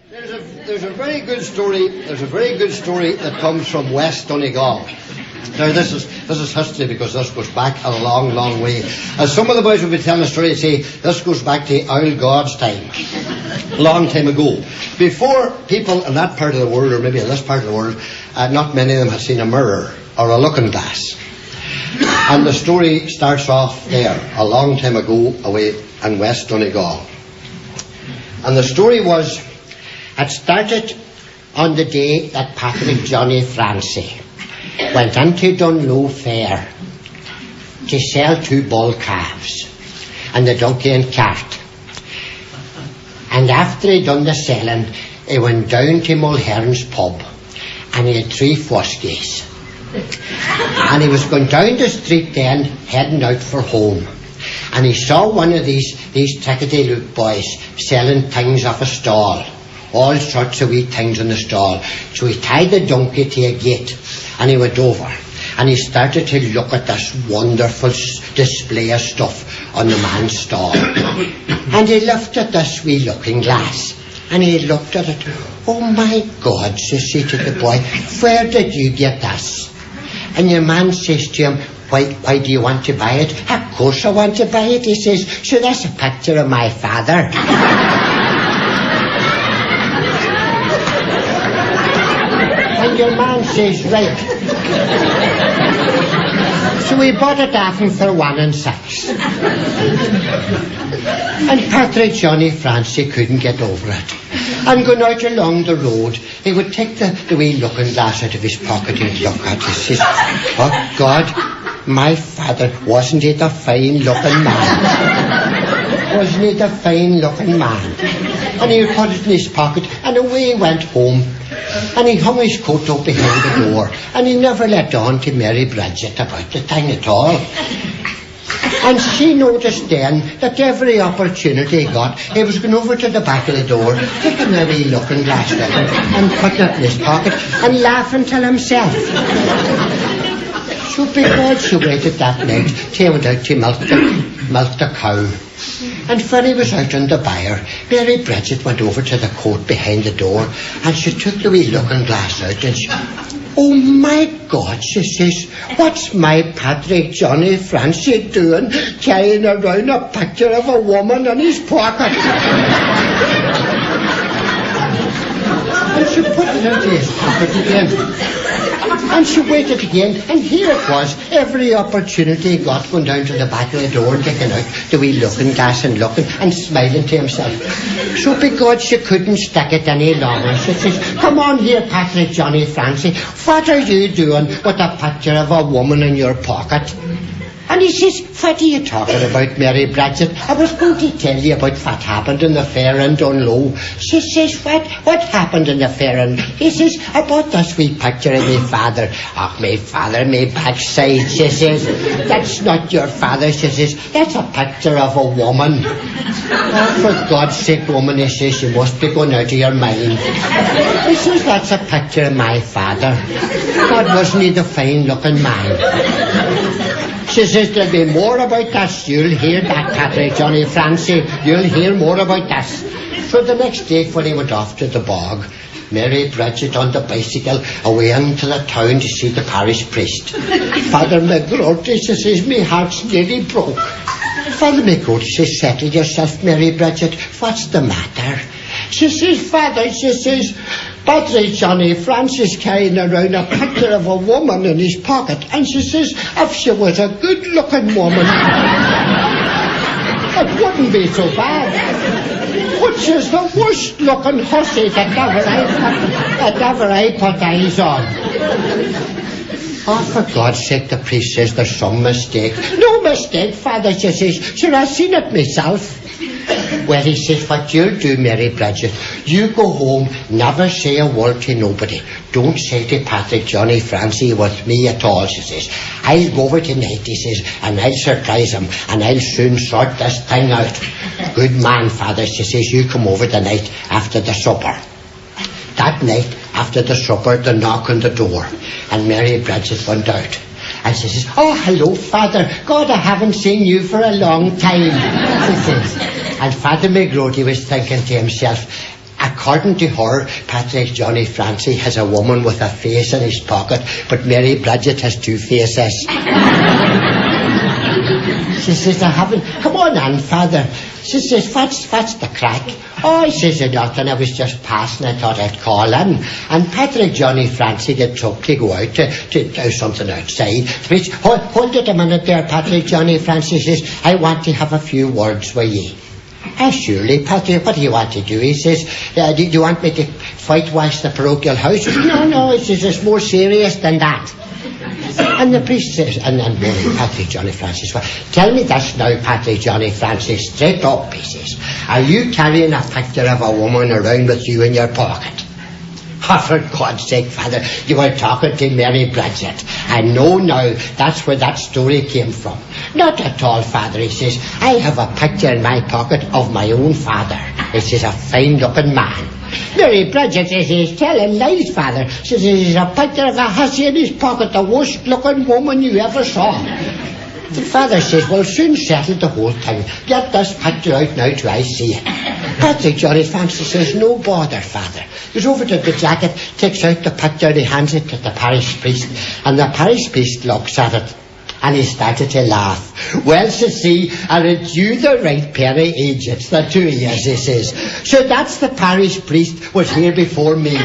There's a very good story. There's a very good story that comes from West Donegal. Now this is history because this goes back a long, long way. As some of the boys will be telling the story, say this goes back to old God's time, a long time ago. Before people in that part of the world, or maybe in this part of the world, not many of them had seen a mirror or a looking glass. And the story starts off there, a long time ago, away in West Donegal. And the story was, it started on the day that Patrick Johnny Francie went into Donegal fair to sell 2 bull calves and the donkey and cart. And after he'd done the selling, he went down to Mulherron's pub and he had 3 whiskies. And he was going down the street then, heading out for home. And he saw one of these tickety-look boys selling things off a stall. All sorts of wee things in the stall. So he tied the donkey to a gate and he went over and he started to look at this wonderful display of stuff on the man's stall. And he lifted this wee looking glass and he looked at it. Oh my God, says he to the boy, where did you get this? And your man says to him, why do you want to buy it? Of course I want to buy it, he says. So that's a picture of my father. And your man says, right. So we bought it off him for 1 and 6. And Patrick Johnny Francie couldn't get over it. And going out along the road, he would take the wee looking glass out of his pocket and look at it. He says, oh God, my father, wasn't he the fine looking man? Wasn't he the fine looking man? And he would put it in his pocket and away he went home. And he hung his coat up behind the door and he never let on to Mary Bridget about the thing at all. And she noticed then that every opportunity he got, he was going over to the back of the door, taking a wee looking glass with him and putting it in his pocket and laughing to himself. So because she waited that night, she went out to milk the cow. And when he was out on the byre, Mary Bridget went over to the coat behind the door and she took the wee looking glass out and she, oh my God, she says, what's my Patrick Johnny Francie doing carrying around a picture of a woman in his pocket? And she put it into his pocket again. And she waited again, and here it was, every opportunity he got going down to the back of the door and taking out the wee looking glass and looking and smiling to himself. So because she couldn't stick it any longer, she says, come on here, Patrick Johnny Francie, what are you doing with a picture of a woman in your pocket? And he says, what are you talking about, Mary Bridget? I was going to tell you about what happened in the fair in Donegal. She says, what happened in the fair? And he says, I bought this wee picture of my father. Oh, my father, my backside, she says. That's not your father, she says. That's a picture of a woman. Oh, for God's sake, woman, he says, you must be going out of your mind. He says, that's a picture of my father. God, wasn't he the fine-looking man? She says, there'll be more about this. You'll hear that, Patrick Johnny Francie. You'll hear more about this. So the next day when he went off to the bog, Mary Bridget on the bicycle away into the town to see the parish priest. Father McGrody, she says, my heart's nearly broke. Father McGrody says, settle yourself, Mary Bridget. What's the matter? She says, Father, she says, Patrick Johnny Francis carrying around a picture of a woman in his pocket, and she says, if she was a good-looking woman, it wouldn't be so bad. But she's the worst-looking hussy that ever I put eyes on. Oh, for God's sake, the priest says there's some mistake. No mistake, Father, she says. Sure, I've seen it myself. Well, he says, what you'll do, Mary Bridget, you go home, never say a word to nobody. Don't say to Patrick Johnny Francie with me at all, she says. I'll go over tonight, he says, and I'll surprise him, and I'll soon sort this thing out. Good man, Father, she says, you come over tonight after the supper. That night, after the supper, the knock on the door, and Mary Bridget went out. And she says, oh, hello, Father. God, I haven't seen you for a long time, she says. And Father McGrody was thinking to himself, of according to her, Patrick Johnny Francie has a woman with a face in his pocket, but Mary Bridget has two faces. She says, I haven't. Come on in, Father. She says, what's the crack? Oh, he says, nothing. I was just passing. I thought I'd call in. And Patrick Johnny Francie gets up to go out to do something outside. Which, hold it a minute there, Patrick Johnny Francie says, I want to have a few words with you. Surely, Patrick, what do you want to do? He says, do you want me to whitewash the parochial house? He says, no, he says, it's more serious than that. And the priest says, and Patrick Johnny Francis, well, tell me this now, Patrick Johnny Francis, straight up, he says, are you carrying a picture of a woman around with you in your pocket? Oh, for God's sake, Father, you were talking to Mary Bridget. I know now that's where that story came from. Not at all, Father, he says. I have a picture in my pocket of my own father. He says, a fine-looking man. Mary Bridget says, he's telling lies, Father. She says, he's a picture of a hussy in his pocket, the worst-looking woman you ever saw. The father says, well, soon settle the whole thing. Get this picture out now till I see it. Patrick Johnny Francis says, no bother, Father. Goes over to the jacket, takes out the picture, and he hands it to the parish priest. And the parish priest looks at it, and he started to laugh. Well, see, are it you the right pair of agents, the two of you, he says. So that's the parish priest was here before me.